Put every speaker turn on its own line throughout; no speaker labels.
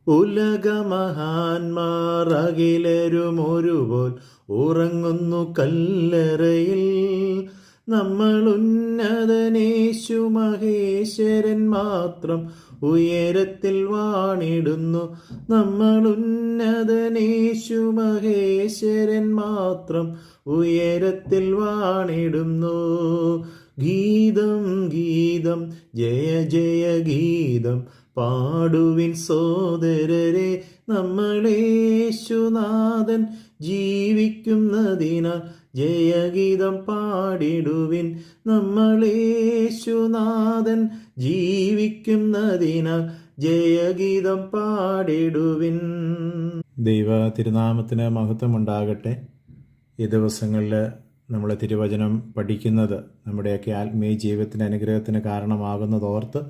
ഉലകമഹാന്മാർ അഖിലരും ഒരുപോൽ ഉറങ്ങുന്നു കല്ലറയിൽ. നമ്മൾ ഉന്നതനേശു മഹേശ്വരൻ മാത്രം ഉയരത്തിൽ വാണിടുന്നു. നമ്മൾ ഉന്നതനേശു മഹേശ്വരൻ മാത്രം ഉയരത്തിൽ വാണിടുന്നു. ഗീതം ഗീതം ജയ ജയ ഗീതം പാടുവിൻ സോദരരെ, നമ്മളേശുനാഥൻ ജീവിക്കുന്നതിനാൽ ജയഗീതം പാടിടുവിൻ. നമ്മളേശുനാഥൻ ജീവിക്കുന്നതിനാൽ ജയഗീതം പാടിടുവിൻ. ദൈവ തിരുനാമത്തിന് മഹത്വമുണ്ടാകട്ടെ. ഈ ദിവസങ്ങളിൽ നമ്മൾ തിരുവചനം പഠിക്കുന്നത് നമ്മുടെയൊക്കെ ആത്മീയ ജീവിതത്തിന് അനുഗ്രഹത്തിന് കാരണമാകുന്നതോർത്ത്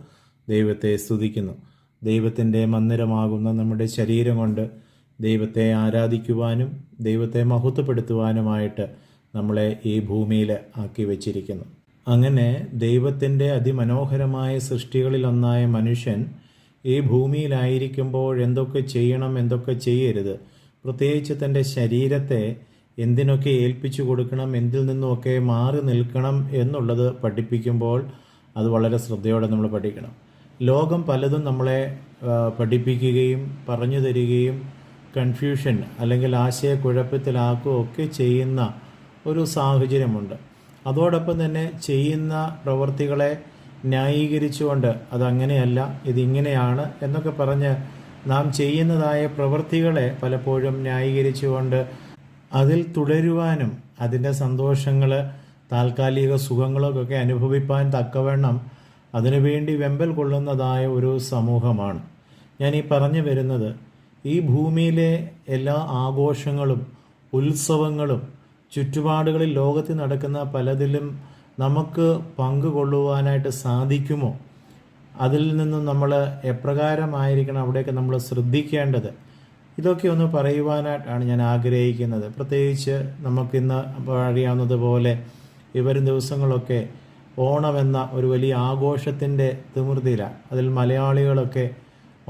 ദൈവത്തെ സ്തുതിക്കുന്നു. ദൈവത്തിൻ്റെ മന്ദിരമാകുന്ന നമ്മുടെ ശരീരം കൊണ്ട് ദൈവത്തെ ആരാധിക്കുവാനും ദൈവത്തെ മഹത്വപ്പെടുത്തുവാനുമായിട്ട് നമ്മളെ ഈ ഭൂമിയിൽ ആക്കി വച്ചിരിക്കുന്നു. അങ്ങനെ ദൈവത്തിൻ്റെ അതിമനോഹരമായ സൃഷ്ടികളിലൊന്നായ മനുഷ്യൻ ഈ ഭൂമിയിലായിരിക്കുമ്പോൾ എന്തൊക്കെ ചെയ്യണം, എന്തൊക്കെ ചെയ്യരുത്, പ്രത്യേകിച്ച് തൻ്റെ ശരീരത്തെ എന്തിനൊക്കെ ഏൽപ്പിച്ചു കൊടുക്കണം, എന്തിൽ നിന്നുമൊക്കെ മാറി നിൽക്കണം എന്നുള്ളത് പഠിപ്പിക്കുമ്പോൾ അത് വളരെ ശ്രദ്ധയോടെ നമ്മൾ പഠിക്കണം. ലോകം പലതും നമ്മളെ പഠിപ്പിക്കുകയും പറഞ്ഞു തരികയും കൺഫ്യൂഷൻ അല്ലെങ്കിൽ ആശയക്കുഴപ്പത്തിലാക്കുകയൊക്കെ ചെയ്യുന്ന ഒരു സാഹചര്യമുണ്ട്. അതോടൊപ്പം തന്നെ ചെയ്യുന്ന പ്രവൃത്തികളെ ന്യായീകരിച്ചുകൊണ്ട് അതങ്ങനെയല്ല, ഇതിങ്ങനെയാണ് എന്നൊക്കെ പറഞ്ഞ് നാം ചെയ്യുന്നതായ പ്രവൃത്തികളെ പലപ്പോഴും ന്യായീകരിച്ചുകൊണ്ട് അതിൽ തുടരുവാനും അതിൻ്റെ സന്തോഷങ്ങൾ, താൽക്കാലിക സുഖങ്ങളൊക്കെ അനുഭവിപ്പാൻ തക്കവണ്ണം അതിനുവേണ്ടി വെമ്പൽ കൊള്ളുന്നതായ ഒരു സമൂഹമാണ്. ഞാൻ ഈ പറഞ്ഞു വരുന്നത്, ഈ ഭൂമിയിലെ എല്ലാ ആഘോഷങ്ങളും ഉത്സവങ്ങളും ചുറ്റുപാടുകളിൽ ലോകത്തിൽ നടക്കുന്ന പലതിലും നമുക്ക് പങ്കുകൊള്ളുവാനായിട്ട് സാധിക്കുമോ? അതിൽ നിന്നും നമ്മൾ എപ്രകാരമായിരിക്കണം അവിടെയൊക്കെ നമ്മൾ ശ്രദ്ധിക്കേണ്ടത്? ഇതൊക്കെ ഒന്ന് പറയുവാനായിട്ടാണ് ഞാൻ ആഗ്രഹിക്കുന്നത്. പ്രത്യേകിച്ച് നമുക്കിന്ന് അറിയാവുന്നതുപോലെ ഈ വരും ദിവസങ്ങളൊക്കെ ഓണമെന്ന ഒരു വലിയ ആഘോഷത്തിൻ്റെ തിമിർതിയിലാണ്. അതിൽ മലയാളികളൊക്കെ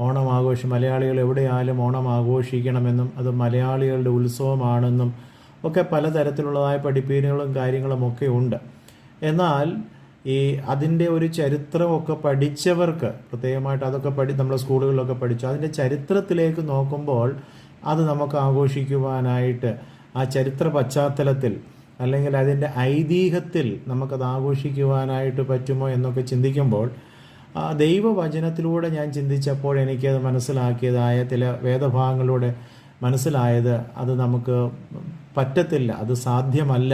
ഓണം ആഘോഷം, മലയാളികൾ എവിടെയായാലും ഓണം ആഘോഷിക്കണമെന്നും അത് മലയാളികളുടെ ഉത്സവമാണെന്നും ഒക്കെ പലതരത്തിലുള്ളതായ പഠിപ്പീരുകളും കാര്യങ്ങളും ഒക്കെ ഉണ്ട്. എന്നാൽ ഈ അതിൻ്റെ ഒരു ചരിത്രമൊക്കെ പഠിച്ചവർക്ക് പ്രത്യേകമായിട്ട് അതൊക്കെ നമ്മുടെ സ്കൂളുകളിലൊക്കെ പഠിച്ചു, അതിൻ്റെ ചരിത്രത്തിലേക്ക് നോക്കുമ്പോൾ അത് നമുക്ക് ആഘോഷിക്കുവാനായിട്ട് ആ ചരിത്ര പശ്ചാത്തലത്തിൽ അല്ലെങ്കിൽ അതിൻ്റെ ഐതിഹ്യത്തിൽ നമുക്കത് ആഘോഷിക്കുവാനായിട്ട് പറ്റുമോ എന്നൊക്കെ ചിന്തിക്കുമ്പോൾ ദൈവവചനത്തിലൂടെ ഞാൻ ചിന്തിച്ചപ്പോൾ എനിക്കത് മനസ്സിലാക്കിയതായ ചില വേദഭാഗങ്ങളിലൂടെ മനസ്സിലായത് അത് നമുക്ക് പറ്റത്തില്ല, അത് സാധ്യമല്ല,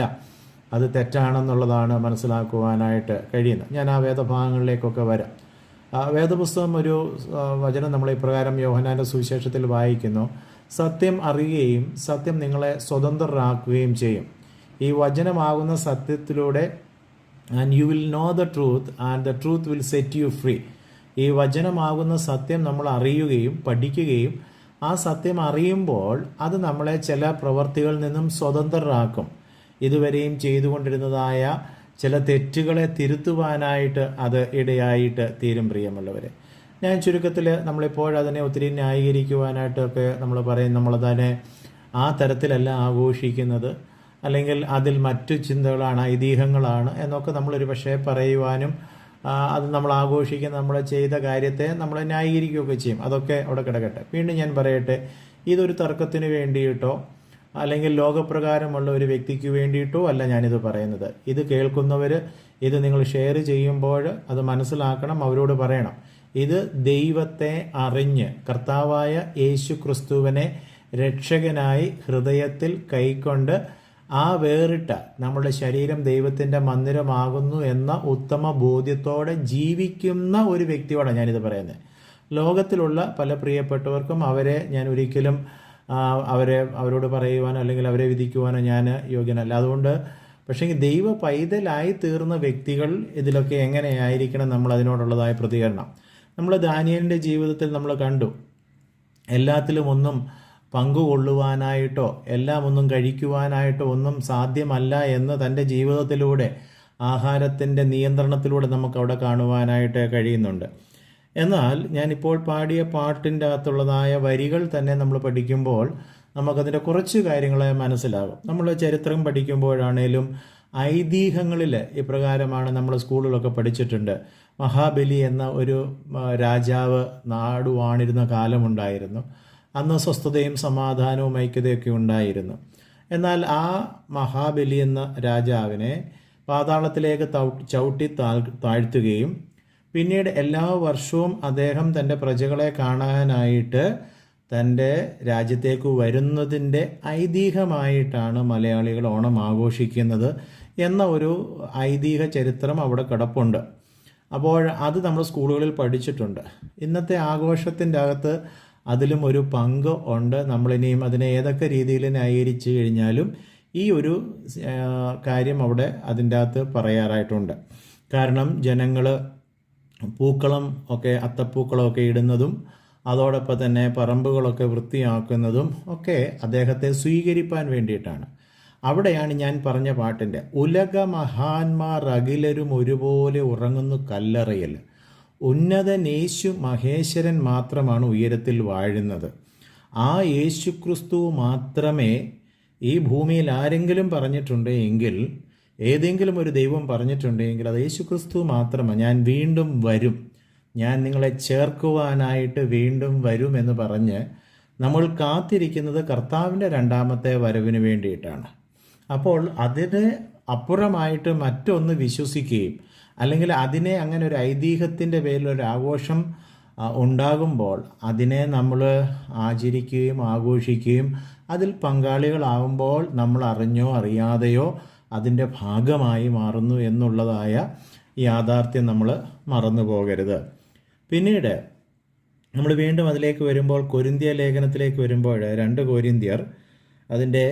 അത് തെറ്റാണെന്നുള്ളതാണ് മനസ്സിലാക്കുവാനായിട്ട് കഴിയുന്നത്. ഞാൻ ആ വേദഭാഗങ്ങളിലേക്കൊക്കെ വരാം. വേദപുസ്തകം ഒരു വചനം നമ്മൾ ഇപ്രകാരം യോഹന്നാൻ്റെ സുവിശേഷത്തിൽ വായിക്കുന്നു: സത്യം അറിയുകയും സത്യം നിങ്ങളെ സ്വതന്ത്രരാക്കുകയും ചെയ്യും. ഈ വചനമാകുന്ന സത്യത്തിലൂടെ and you will know the truth and the truth will set you free. ഈ വചനമാകുന്ന സത്യം നമ്മൾ അറിയുകയും പഠിക്കുകയും ആ സത്യം അറിയുമ്പോൾ അത് നമ്മളെ ചില പ്രവർത്തികളിൽ നിന്നും സ്വതന്ത്രരാക്കും. ഇതുവരെയും ചെയ്തുകൊണ്ടിരുന്നതായ ചില തെറ്റുകളെ തിരുത്തുവാനായിട്ട് അത് ഇടയായിട്ട് തീരും. പ്രിയമുള്ളവരെ, ഞാൻ ചുരുക്കത്തിൽ നമ്മളിപ്പോഴതിനെ ഒത്തിരി ന്യായീകരിക്കുവാനായിട്ടൊക്കെ നമ്മൾ പറയും, നമ്മളതിനെ ആ തരത്തിലല്ല ആഘോഷിക്കുന്നത്, അല്ലെങ്കിൽ അതിൽ മറ്റു ചിന്തകളാണ്, ഐതിഹ്യങ്ങളാണ് എന്നൊക്കെ നമ്മളൊരു പക്ഷേ പറയുവാനും അത് നമ്മൾ ആഘോഷിക്കുന്ന നമ്മൾ ചെയ്ത കാര്യത്തെ നമ്മൾ ന്യായീകരിക്കുകയൊക്കെ ചെയ്യും. അതൊക്കെ അവിടെ കിടക്കട്ടെ. വീണ്ടും ഞാൻ പറയട്ടെ, ഇതൊരു തർക്കത്തിന് വേണ്ടിയിട്ടോ അല്ലെങ്കിൽ ലോകപ്രകാരമുള്ള ഒരു വ്യക്തിക്ക് വേണ്ടിയിട്ടോ അല്ല ഞാനിത് പറയുന്നത്. ഇത് കേൾക്കുന്നവർ ഇത് നിങ്ങൾ ഷെയർ ചെയ്യുമ്പോൾ അത് മനസ്സിലാക്കണം, അവരോട് പറയണം. ഇത് ദൈവത്തെ അറിഞ്ഞ് കർത്താവായ യേശു ക്രിസ്തുവിനെ രക്ഷകനായി ഹൃദയത്തിൽ കൈക്കൊണ്ട് ആ വേറിട്ട നമ്മുടെ ശരീരം ദൈവത്തിൻ്റെ മന്ദിരമാകുന്നു എന്ന ഉത്തമ ബോധ്യത്തോടെ ജീവിക്കുന്ന ഒരു വ്യക്തിയോടാണ് ഞാനിത് പറയുന്നത്. ലോകത്തിലുള്ള പല പ്രിയപ്പെട്ടവർക്കും അവരെ ഞാൻ ഒരിക്കലും അവരോട് പറയുവാനോ അല്ലെങ്കിൽ അവരെ വിധിക്കുവാനോ ഞാൻ യോഗ്യനല്ല. അതുകൊണ്ട് പക്ഷേ ദൈവ പൈതലായി തീർന്ന വ്യക്തികൾ ഇതിലൊക്കെ എങ്ങനെയായിരിക്കണം നമ്മൾ അതിനോടുള്ളതായ പ്രതികരണം. നമ്മൾ ദാനിയേലിൻ്റെ ജീവിതത്തിൽ നമ്മൾ കണ്ടു, എല്ലാത്തിലും ഒന്നും പങ്കുകൊള്ളുവാനായിട്ടോ എല്ലാം ഒന്നും കഴിക്കുവാനായിട്ടോ ഒന്നും സാധ്യമല്ല എന്ന് തൻ്റെ ജീവിതത്തിലൂടെ ആഹാരത്തിൻ്റെ നിയന്ത്രണത്തിലൂടെ നമുക്ക് അവിടെ കാണുവാനായിട്ട് കഴിയുന്നുണ്ട്. എന്നാൽ ഞാനിപ്പോൾ പാടിയ പാട്ടിൻ്റെ അകത്തുള്ളതായ വരികൾ തന്നെ നമ്മൾ പഠിക്കുമ്പോൾ നമുക്കതിൻ്റെ കുറച്ച് കാര്യങ്ങളെ മനസ്സിലാകും. നമ്മൾ ചരിത്രം പഠിക്കുമ്പോഴാണേലും ഐതിഹ്യങ്ങളിൽ ഇപ്രകാരമാണ് നമ്മൾ സ്കൂളിലൊക്കെ പഠിച്ചിട്ടുണ്ട്. മഹാബലി എന്ന ഒരു രാജാവ് നാടുവാണിരുന്ന കാലമുണ്ടായിരുന്നു. അന്ന് സ്വസ്ഥതയും സമാധാനവും ഐക്യതയൊക്കെ ഉണ്ടായിരുന്നു. എന്നാൽ ആ മഹാബലി എന്ന രാജാവിനെ പാതാളത്തിലേക്ക് ചവിട്ടി താഴ്ത്തുകയും പിന്നീട് എല്ലാ വർഷവും അദ്ദേഹം തൻ്റെ പ്രജകളെ കാണാനായിട്ട് തൻ്റെ രാജ്യത്തേക്ക് വരുന്നതിൻ്റെ ഐതിഹ്യമായിട്ടാണ് മലയാളികൾ ഓണം ആഘോഷിക്കുന്നത് എന്ന ഒരു ഐതിഹ്യ ചരിത്രം അവിടെ കിടപ്പുണ്ട്. അപ്പോൾ അത് നമ്മൾ സ്കൂളുകളിൽ പഠിച്ചിട്ടുണ്ട്. ഇന്നത്തെ ആഘോഷത്തിൻ്റെ അകത്ത് അതിലും ഒരു പങ്ക് ഉണ്ട്. നമ്മളിനിയും അതിനെ ഏതൊക്കെ രീതിയിൽ ന്യായീകരിച്ചു കഴിഞ്ഞാലും ഈ ഒരു കാര്യം അവിടെ അതിൻ്റെ അകത്ത് പറയാറായിട്ടുണ്ട്. കാരണം ജനങ്ങൾ പൂക്കളം ഒക്കെ അത്തപ്പൂക്കളമൊക്കെ ഇടുന്നതും അതോടൊപ്പം തന്നെ പറമ്പുകളൊക്കെ വൃത്തിയാക്കുന്നതും ഒക്കെ അദ്ദേഹത്തെ സ്വീകരിപ്പാൻ വേണ്ടിയിട്ടാണ്. അവിടെയാണ് ഞാൻ പറഞ്ഞ പാട്ടിൻ്റെ ഉലക മഹാന്മാർ അഖിലരും ഒരുപോലെ ഉറങ്ങുന്നു കല്ലറയിൽ, ഉന്നതനേശു മഹേശ്വരൻ മാത്രമാണ് ഉയരത്തിൽ വാഴുന്നത്. ആ യേശുക്രിസ്തു മാത്രമേ ഈ ഭൂമിയിൽ ആരെങ്കിലും പറഞ്ഞിട്ടുണ്ട് എങ്കിൽ, ഏതെങ്കിലും ഒരു ദൈവം പറഞ്ഞിട്ടുണ്ടെങ്കിൽ അത് യേശുക്രിസ്തു മാത്രമാണ്. ഞാൻ വീണ്ടും വരും, ഞാൻ നിങ്ങളെ ചേർക്കുവാനായിട്ട് വീണ്ടും വരും എന്ന് പറഞ്ഞ് നമ്മൾ കാത്തിരിക്കുന്നത് കർത്താവിൻ്റെ രണ്ടാമത്തെ വരവിന് വേണ്ടിയിട്ടാണ്. അപ്പോൾ അതിന് അപ്പുറമായിട്ട് മറ്റൊന്ന് വിശ്വസിക്കുകയും അല്ലെങ്കിൽ അതിനെ അങ്ങനെ ഒരു ഐതിഹ്യത്തിൻ്റെ പേരിലൊരു ആഘോഷം ഉണ്ടാകുമ്പോൾ അതിനെ നമ്മൾ ആചരിക്കുകയും ആഘോഷിക്കുകയും അതിൽ പങ്കാളികളാകുമ്പോൾ നമ്മൾ അറിഞ്ഞോ അറിയാതെയോ അതിൻ്റെ ഭാഗമായി മാറുന്നു എന്നുള്ളതായ യാഥാർത്ഥ്യം നമ്മൾ മറന്നു പോകരുത്. പിന്നീട് നമ്മൾ വീണ്ടും അതിലേക്ക് വരുമ്പോൾ കൊരിന്ത്യ ലേഖനത്തിലേക്ക് വരുമ്പോൾ 2 കൊരിന്ത്യർ അതിൻ്റെ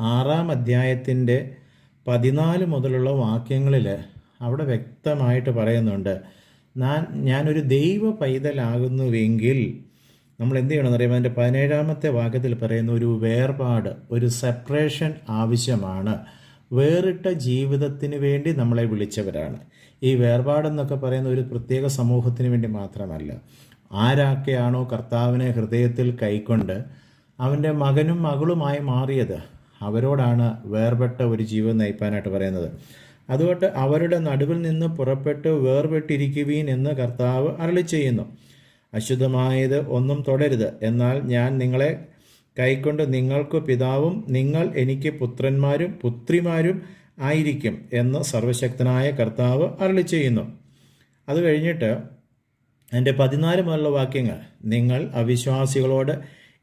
6-ാം അധ്യായത്തിൻ്റെ 14 മുതലുള്ള വാക്യങ്ങളിൽ അവിടെ വ്യക്തമായിട്ട് പറയുന്നുണ്ട്, ഞാനൊരു ദൈവ പൈതലാകുന്നുവെങ്കിൽ നമ്മൾ എന്ത് ചെയ്യണമെന്ന് അറിയുമ്പോൾ അതിൻ്റെ 17-ാമത്തെ വാക്യത്തിൽ പറയുന്ന ഒരു വേർപാട്, ഒരു സെപ്പറേഷൻ ആവശ്യമാണ്. വേറിട്ട ജീവിതത്തിന് വേണ്ടി നമ്മളെ വിളിച്ചവരാണ്. ഈ വേർപാടെന്നൊക്കെ പറയുന്ന ഒരു പ്രത്യേക സമൂഹത്തിന് വേണ്ടി മാത്രമല്ല. ആരൊക്കെയാണോ കർത്താവിനെ ഹൃദയത്തിൽ കൈക്കൊണ്ട് അവൻ്റെ മകനും മകളുമായി മാറിയത് അവരോടാണ് വേർപെട്ട ഒരു ജീവിതം നയിപ്പാനായിട്ട് പറയുന്നത്. അതുകൊണ്ട് അവരുടെ നടുവിൽ നിന്ന് പുറപ്പെട്ട് വേർപെട്ടിരിക്കുവീൻ എന്ന് കർത്താവ് അരുളി ചെയ്യുന്നു. അശുദ്ധമായത് ഒന്നും തൊടരുത്, എന്നാൽ ഞാൻ നിങ്ങളെ കൈക്കൊണ്ട് നിങ്ങൾക്ക് പിതാവും നിങ്ങൾ എനിക്ക് പുത്രന്മാരും പുത്രിമാരും ആയിരിക്കും എന്ന് സർവശക്തനായ കർത്താവ് അരുളി ചെയ്യുന്നു. അത് കഴിഞ്ഞിട്ട് എൻ്റെ 14 മുതലുള്ള വാക്യങ്ങൾ, നിങ്ങൾ അവിശ്വാസികളോട്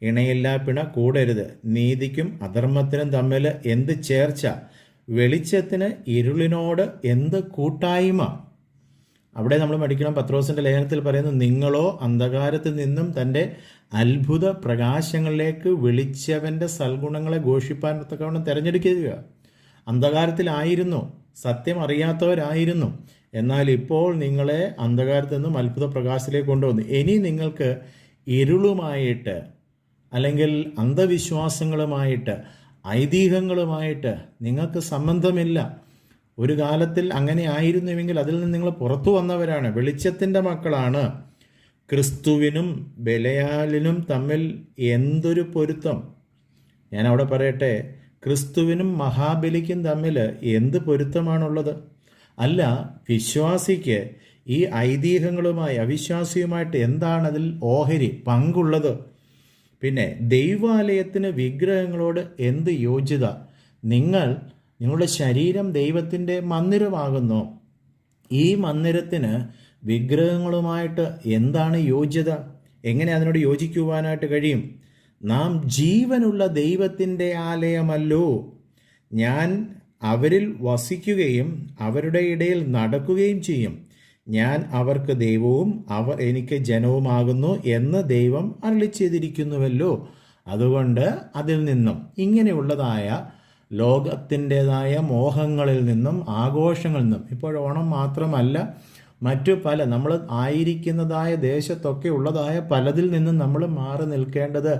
ഇണയില്ലാ പിണ കൂടരുത്, നീതിക്കും അധർമ്മത്തിനും തമ്മിൽ എന്ത് ചേർച്ച, വെളിച്ചത്തിന് ഇരുളിനോട് എന്ത് കൂട്ടായ്മ. അവിടെ നമ്മൾ പഠിക്കണം, പത്രോസിൻ്റെ ലേഖനത്തിൽ പറയുന്നു, നിങ്ങളോ അന്ധകാരത്തിൽ നിന്നും തൻ്റെ അത്ഭുത പ്രകാശങ്ങളിലേക്ക് വിളിച്ചവൻ്റെ സൽഗുണങ്ങളെ ഘോഷിപ്പാൻ തക്കവണ്ണം തിരഞ്ഞെടുക്കുക. അന്ധകാരത്തിലായിരുന്നു, സത്യം അറിയാത്തവരായിരുന്നു, എന്നാൽ ഇപ്പോൾ നിങ്ങളെ അന്ധകാരത്തിൽ നിന്നും അത്ഭുത പ്രകാശത്തിലേക്ക് കൊണ്ടുവന്നു. ഇനി നിങ്ങൾക്ക് ഇരുളുമായിട്ട് അല്ലെങ്കിൽ അന്ധവിശ്വാസങ്ങളുമായിട്ട് ഐതിഹ്യങ്ങളുമായിട്ട് നിങ്ങൾക്ക് സംബന്ധമില്ല. ഒരു കാലത്തിൽ അങ്ങനെ ആയിരുന്നുവെങ്കിൽ അതിൽ നിന്ന് നിങ്ങൾ പുറത്തു വന്നവരാണ്, വെളിച്ചത്തിൻ്റെ മക്കളാണ്. ക്രിസ്തുവിനും ബെലയാലിനും തമ്മിൽ എന്തൊരു പൊരുത്തം! ഞാൻ അവിടെ പറയട്ടെ, ക്രിസ്തുവിനും മഹാബലിക്കും തമ്മിൽ എന്ത് പൊരുത്തമാണുള്ളത്? അല്ല, വിശ്വാസിക്ക് ഈ ഐതിഹ്യങ്ങളുമായി അവിശ്വാസിയുമായിട്ട് എന്താണ് അതിൽ ഓഹരി പങ്കുള്ളത്? പിന്നെ ദൈവാലയത്തിന് വിഗ്രഹങ്ങളോട് എന്ത് യോഗ്യത? നിങ്ങളുടെ ശരീരം ദൈവത്തിൻ്റെ മന്ദിരമാകുന്നു. ഈ മന്ദിരത്തിന് വിഗ്രഹങ്ങളുമായിട്ട് എന്താണ് യോഗ്യത? എങ്ങനെ അതിനോട് യോജിക്കുവാനായിട്ട് കഴിയും? നാം ജീവനുള്ള ദൈവത്തിൻ്റെ ആലയമല്ലോ. ഞാൻ അവരിൽ വസിക്കുകയും അവരുടെ ഇടയിൽ നടക്കുകയും ചെയ്യും. ഞാൻ അവർക്ക് ദൈവവും അവർ എനിക്ക് ജനവുമാകുന്നു എന്ന് ദൈവം അരുളി ചെയ്തിരിക്കുന്നുവല്ലോ. അതുകൊണ്ട് അതിൽ നിന്നും ഇങ്ങനെയുള്ളതായ ലോകത്തിൻ്റെതായ മോഹങ്ങളിൽ നിന്നും ആഘോഷങ്ങളിൽ നിന്നും, ഇപ്പോൾ ഓണം മാത്രമല്ല, മറ്റു പല നമ്മൾ ആയിരിക്കുന്നതായ ദേശത്തൊക്കെ ഉള്ളതായ പലതിൽ നിന്നും നമ്മൾ മാറി നിൽക്കേണ്ടത്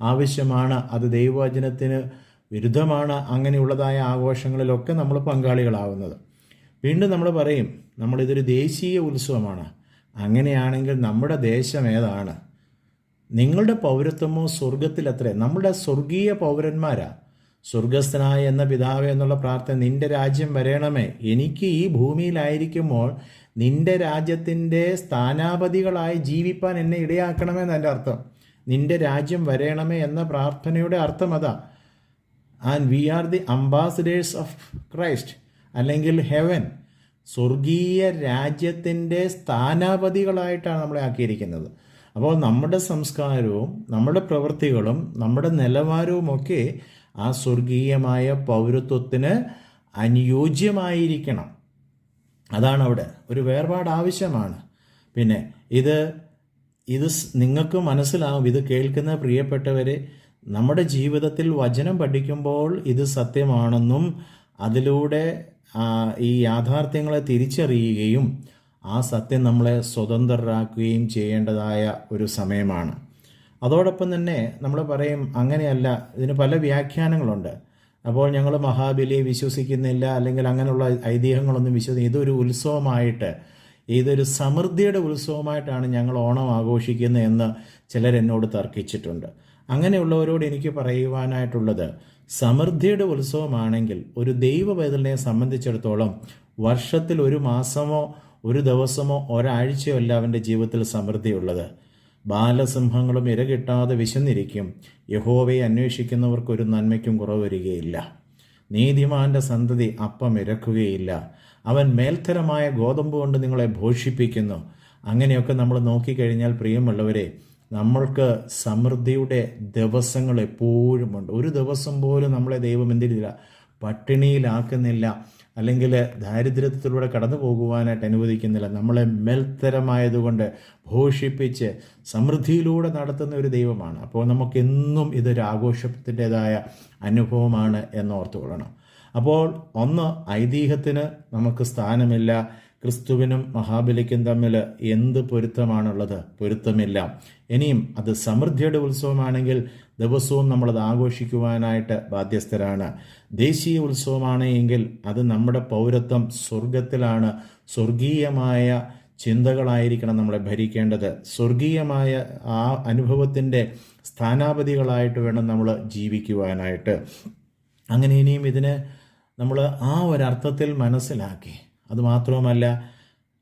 ആവശ്യമാണ്. അത് ദൈവവചനത്തിന് വിരുദ്ധമാണ് അങ്ങനെയുള്ളതായ ആഘോഷങ്ങളിലൊക്കെ നമ്മൾ പങ്കാളികളാവുന്നത്. വീണ്ടും നമ്മൾ പറയും, നമ്മളിതൊരു ദേശീയ ഉത്സവമാണ്. അങ്ങനെയാണെങ്കിൽ നമ്മുടെ ദേശം ഏതാണ്? നിങ്ങളുടെ പൗരത്വമോ സ്വർഗത്തിലത്രേ. നമ്മുടെ സ്വർഗീയ പൗരന്മാരാ. സ്വർഗസ്ഥനായ എന്ന പിതാവേ എന്നുള്ള പ്രാർത്ഥന, നിന്റെ രാജ്യം വരേണമേ, എനിക്ക് ഈ ഭൂമിയിലായിരിക്കുമ്പോൾ നിന്റെ രാജ്യത്തിൻ്റെ സ്ഥാനാപതികളായി ജീവിപ്പാൻ എന്നെ ഇടയാക്കണമെന്ന് എൻ്റെ അർത്ഥം. നിന്റെ രാജ്യം വരേണമേ എന്ന പ്രാർത്ഥനയുടെ അർത്ഥം അതാ. And we are the ambassadors of Christ, അല്ലെങ്കിൽ ഹെവൻ. സ്വർഗീയ രാജ്യത്തിൻ്റെ സ്ഥാനാപതികളായിട്ടാണ് നമ്മളെ ആക്കിയിരിക്കുന്നത്. അപ്പോൾ നമ്മുടെ സംസ്കാരവും നമ്മുടെ പ്രവൃത്തികളും നമ്മുടെ നിലവാരവുമൊക്കെ ആ സ്വർഗീയമായ പൗരത്വത്തിന് അനുയോജ്യമായിരിക്കണം. അതാണ് അവിടെ ഒരു വേർപാട് ആവശ്യമാണ്. പിന്നെ ഇത് നിങ്ങൾക്ക് മനസ്സിലാവും. ഇത് കേൾക്കുന്ന പ്രിയപ്പെട്ടവരെ, നമ്മുടെ ജീവിതത്തിൽ വചനം പഠിക്കുമ്പോൾ ഇത് സത്യമാണെന്നും അതിലൂടെ ഈ യാഥാർത്ഥ്യങ്ങളെ തിരിച്ചറിയുകയും ആ സത്യം നമ്മളെ സ്വതന്ത്രരാക്കുകയും ചെയ്യേണ്ടതായ ഒരു സമയമാണ്. അതോടൊപ്പം തന്നെ നമ്മൾ പറയും അങ്ങനെയല്ല, ഇതിന് പല വ്യാഖ്യാനങ്ങളുണ്ട്. അപ്പോൾ ഞങ്ങൾ മഹാബലിയെ വിശ്വസിക്കുന്നില്ല, അല്ലെങ്കിൽ അങ്ങനെയുള്ള ഐതിഹ്യങ്ങളൊന്നും ഇതൊരു ഉത്സവമായിട്ട്, ഇതൊരു സമൃദ്ധിയുടെ ഉത്സവമായിട്ടാണ് ഞങ്ങൾ ഓണം ആഘോഷിക്കുന്നത് എന്ന് ചിലരെന്നോട് തർക്കിച്ചിട്ടുണ്ട്. അങ്ങനെയുള്ളവരോട് എനിക്ക് പറയുവാനായിട്ടുള്ളത്, സമൃദ്ധിയുടെ ഉത്സവമാണെങ്കിൽ ഒരു ദൈവ പൈതലിനെ സംബന്ധിച്ചിടത്തോളം വർഷത്തിൽ ഒരു മാസമോ ഒരു ദിവസമോ ഒരാഴ്ചയോ അല്ല അവൻ്റെ ജീവിതത്തിൽ സമൃദ്ധിയുള്ളത്. ബാലസിംഹങ്ങളും ഇരകിട്ടാതെ വിശന്നിരിക്കും. യഹോവയെ അന്വേഷിക്കുന്നവർക്കൊരു നന്മയ്ക്കും കുറവ് വരികയില്ല. നീതിമാന്റെ സന്തതി അപ്പം ഇരക്കുകയില്ല. അവൻ മേൽത്തരമായ ഗോതമ്പ് കൊണ്ട് നിങ്ങളെ ഭോഷിപ്പിക്കുന്നു. അങ്ങനെയൊക്കെ നമ്മൾ നോക്കിക്കഴിഞ്ഞാൽ പ്രിയമുള്ളവരെ, നമ്മൾക്ക് സമൃദ്ധിയുടെ ദിവസങ്ങൾ എപ്പോഴുമുണ്ട്. ഒരു ദിവസം പോലും നമ്മളെ ദൈവം എന്തില്ല, പട്ടിണിയിലാക്കുന്നില്ല, അല്ലെങ്കിൽ ദാരിദ്ര്യത്തിലൂടെ കടന്നു പോകുവാനായിട്ട് അനുവദിക്കുന്നില്ല. നമ്മളെ മേൽത്തരമായതുകൊണ്ട് ഭോഷിപ്പിച്ച് സമൃദ്ധിയിലൂടെ നടത്തുന്ന ഒരു ദൈവമാണ്. അപ്പോൾ നമുക്കെന്നും ഇതൊരു ആഘോഷത്തിൻ്റെതായ അനുഭവമാണ് എന്നോർത്തുകൊള്ളണം. അപ്പോൾ ഒന്ന്, ഐതിഹ്യത്തിന് നമുക്ക് സ്ഥാനമില്ല. ക്രിസ്തുവിനും മഹാബലിക്കും തമ്മിൽ എന്ത് പൊരുത്തമാണുള്ളത്? പൊരുത്തമില്ല. ഇനിയും അത് സമൃദ്ധിയുടെ ഉത്സവമാണെങ്കിൽ ദിവസവും നമ്മളത് ആഘോഷിക്കുവാനായിട്ട് ബാധ്യസ്ഥരാണ്. ദേശീയ ഉത്സവമാണ് എങ്കിൽ അത് നമ്മുടെ പൗരത്വം സ്വർഗത്തിലാണ്. സ്വർഗീയമായ ചിന്തകളായിരിക്കണം നമ്മളെ ഭരിക്കേണ്ടത്. സ്വർഗീയമായ ആ അനുഭവത്തിൻ്റെ സ്ഥാനാപതികളായിട്ട് വേണം നമ്മൾ ജീവിക്കുവാനായിട്ട്. അങ്ങനെ ഇനിയും ഇതിനെ നമ്മൾ ആ ഒരർത്ഥത്തിൽ മനസ്സിലാക്കി. അതുമാത്രവുമല്ല,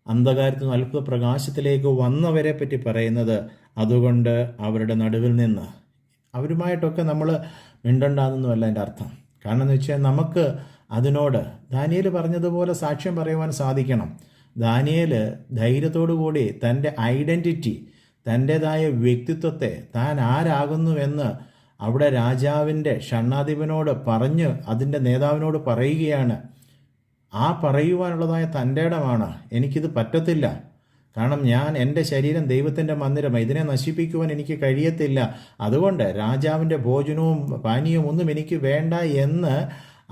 അന്ധകാരത്തിൽ നിന്ന് അത്ഭുത പ്രകാശത്തിലേക്ക് വന്നവരെ പറ്റി പറയുന്നത്, അതുകൊണ്ട് അവരുടെ നടുവിൽ നിന്ന്, അവരുമായിട്ടൊക്കെ നമ്മൾ മിണ്ടണ്ടെന്നൊന്നുമല്ല എൻ്റെ അർത്ഥം. കാരണം എന്ന് വെച്ചാൽ നമുക്ക് അതിനോട് ദാനിയേൽ പറഞ്ഞതുപോലെ സാക്ഷ്യം പറയുവാൻ സാധിക്കണം. ദാനിയേൽ ധൈര്യത്തോടു കൂടി തൻ്റെ ഐഡൻറ്റിറ്റി, തൻ്റേതായ വ്യക്തിത്വത്തെ, താൻ ആരാകുന്നുവെന്ന് അവിടെ രാജാവിൻ്റെ ഷണ്ണാധിപനോട് പറഞ്ഞ് അതിൻ്റെ നേതാവിനോട് പറയുകയാണ്. ആ പറയുവാനുള്ളതായ തൻ്റെ ഇടമാണ്. എനിക്കിത് പറ്റത്തില്ല, കാരണം എൻ്റെ ശരീരം ദൈവത്തിൻ്റെ മന്ദിരമാണ്, ഇതിനെ നശിപ്പിക്കുവാൻ എനിക്ക് കഴിയത്തില്ല. അതുകൊണ്ട് രാജാവിൻ്റെ ഭോജനവും പാനീയവും ഒന്നും എനിക്ക് വേണ്ട എന്ന്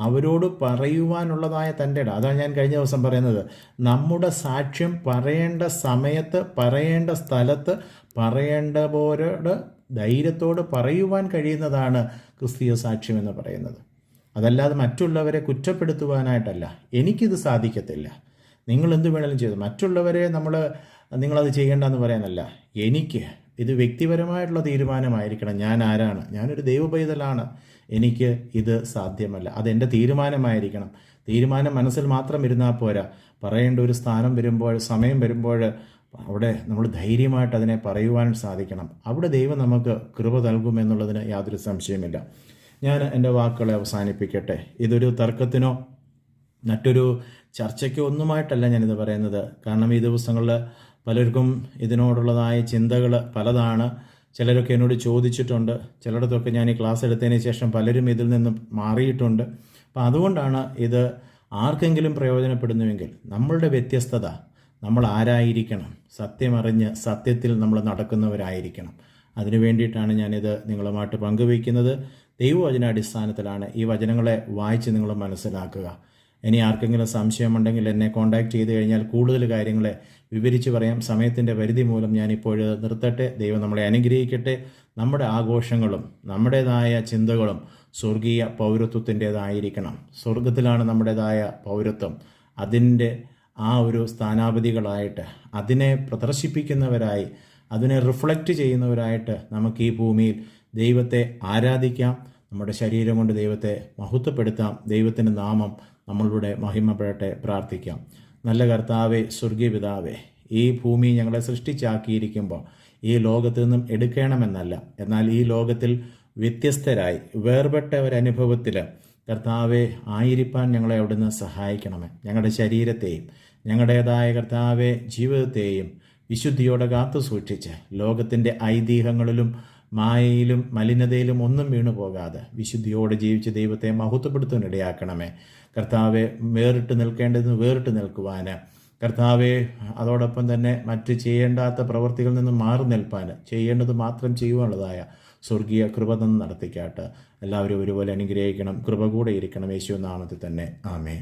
അവരോട് പറയുവാനുള്ളതായ തൻ്റെ ഇടം. അതാണ് ഞാൻ കഴിഞ്ഞ ദിവസം പറയുന്നത്. നമ്മുടെ സാക്ഷ്യം പറയേണ്ട സമയത്ത്, പറയേണ്ട സ്ഥലത്ത്, പറയേണ്ടവരോട് ധൈര്യത്തോട് പറയുവാൻ കഴിയുന്നതാണ് ക്രിസ്തീയ സാക്ഷ്യം എന്ന് പറയുന്നത്. അതല്ലാതെ മറ്റുള്ളവരെ കുറ്റപ്പെടുത്തുവാനായിട്ടല്ല. എനിക്കിത് സാധിക്കത്തില്ല, നിങ്ങൾ എന്ത് വേണമെങ്കിലും ചെയ്തു, മറ്റുള്ളവരെ നിങ്ങളത് ചെയ്യേണ്ടെന്ന് പറയാനല്ല. എനിക്ക് ഇത് വ്യക്തിപരമായിട്ടുള്ള തീരുമാനമായിരിക്കണം. ഞാൻ ആരാണ്? ഞാനൊരു ദൈവപൈതലാണ്. എനിക്ക് ഇത് സാധ്യമല്ല. അതെൻ്റെ തീരുമാനമായിരിക്കണം. തീരുമാനം മനസ്സിൽ മാത്രം ഇരുന്നാൽ പോരാ. പറയേണ്ട ഒരു സ്ഥാനം വരുമ്പോൾ, സമയം വരുമ്പോൾ അവിടെ നമ്മൾ ധൈര്യമായിട്ട് അതിനെ പറയുവാൻ സാധിക്കണം. അവിടെ ദൈവം നമുക്ക് കൃപ നൽകുമെന്നുള്ളതിന് യാതൊരു സംശയമില്ല. ഞാൻ എൻ്റെ വാക്കുകളെ അവസാനിപ്പിക്കട്ടെ. ഇതൊരു തർക്കത്തിനോ മറ്റൊരു ചർച്ചയ്ക്കോ ഒന്നുമായിട്ടല്ല ഞാനിത് പറയുന്നത്. കാരണം ഈ ദിവസങ്ങളിൽ പലർക്കും ഇതിനോടുള്ളതായ ചിന്തകൾ പലതാണ്. ചിലരൊക്കെ എന്നോട് ചോദിച്ചിട്ടുണ്ട്. ചിലയിടത്തൊക്കെ ഞാൻ ഈ ക്ലാസ് എടുത്തതിന് ശേഷം പലരും ഇതിൽ നിന്നും മാറിയിട്ടുണ്ട്. അപ്പം അതുകൊണ്ടാണ് ഇത് ആർക്കെങ്കിലും പ്രയോജനപ്പെടുന്നുവെങ്കിൽ നമ്മളുടെ വ്യത്യസ്തത, നമ്മൾ ആരായിരിക്കണം, സത്യമറിഞ്ഞ് സത്യത്തിൽ നമ്മൾ നടക്കുന്നവരായിരിക്കണം. അതിനു വേണ്ടിയിട്ടാണ് ഞാനിത് നിങ്ങളുമായിട്ട് പങ്കുവയ്ക്കുന്നത്. ദൈവവചനാടിസ്ഥാനത്തിലാണ്. ഈ വചനങ്ങളെ വായിച്ച് നിങ്ങൾ മനസ്സിലാക്കുക. ഇനി ആർക്കെങ്കിലും സംശയമുണ്ടെങ്കിൽ എന്നെ കോൺടാക്റ്റ് ചെയ്ത് കഴിഞ്ഞാൽ കൂടുതൽ കാര്യങ്ങളെ വിവരിച്ച് പറയാം. സമയത്തിൻ്റെ പരിധി മൂലം ഞാനിപ്പോൾ നിർത്തട്ടെ. ദൈവം നമ്മളെ അനുഗ്രഹിക്കട്ടെ. നമ്മുടെ ആഘോഷങ്ങളും നമ്മുടേതായ ചിന്തകളും സ്വർഗീയ പൗരത്വത്തിൻ്റേതായിരിക്കണം. സ്വർഗത്തിലാണ് നമ്മുടേതായ പൗരത്വം. അതിൻ്റെ ആ ഒരു സ്ഥാനാപതികളായിട്ട് അതിനെ പ്രദർശിപ്പിക്കുന്നവരായി അതിനെ റിഫ്ലക്റ്റ് ചെയ്യുന്നവരായിട്ട് നമുക്ക് ഈ ഭൂമിയിൽ ദൈവത്തെ ആരാധിക്കാം. നമ്മുടെ ശരീരം കൊണ്ട് ദൈവത്തെ മഹത്വപ്പെടുത്താം. ദൈവത്തിൻ്റെ നാമം നമ്മളുടെ മഹിമപ്പെടട്ടെ. പ്രാർത്ഥിക്കാം. നല്ല കർത്താവേ, സ്വർഗീയ പിതാവേ, ഈ ഭൂമി ഞങ്ങളെ സൃഷ്ടിച്ചാക്കിയിരിക്കുമ്പോൾ ഈ ലോകത്തു നിന്നും എടുക്കണമെന്നല്ല, എന്നാൽ ഈ ലോകത്തിൽ വ്യത്യസ്തരായി വേർപെട്ട ഒരനുഭവത്തിൽ കർത്താവെ ആയിരിക്കാൻ ഞങ്ങളെ അവിടുന്ന് സഹായിക്കണമേ. ഞങ്ങളുടെ ശരീരത്തെയും ഞങ്ങളുടേതായ കർത്താവെ ജീവിതത്തെയും വിശുദ്ധിയോടെ കാത്തു സൂക്ഷിച്ച് ലോകത്തിൻ്റെ ഐതിഹ്യങ്ങളിലും മായയിലും മലിനതയിലും ഒന്നും വീണു പോകാതെ വിശുദ്ധിയോടെ ജീവിച്ച് ദൈവത്തെ മഹത്വപ്പെടുത്താനിടയാക്കണമേ. കർത്താവെ, വേറിട്ട് നിൽക്കേണ്ടതെന്ന് വേറിട്ട് നിൽക്കുവാൻ, കർത്താവെ അതോടൊപ്പം തന്നെ മറ്റ് ചെയ്യേണ്ടാത്ത പ്രവൃത്തികളിൽ നിന്ന് മാറി നിൽപ്പാൻ, ചെയ്യേണ്ടത് മാത്രം ചെയ്യുവാനുള്ളതായ സ്വർഗീയ കൃപ നടത്തിക്കാട്ട്. എല്ലാവരും ഒരുപോലെ അനുഗ്രഹിക്കണം. കൃപ കൂടെ ഇരിക്കണം. യേശുവിൻ നാമത്തിൽ തന്നെ. ആമേൻ.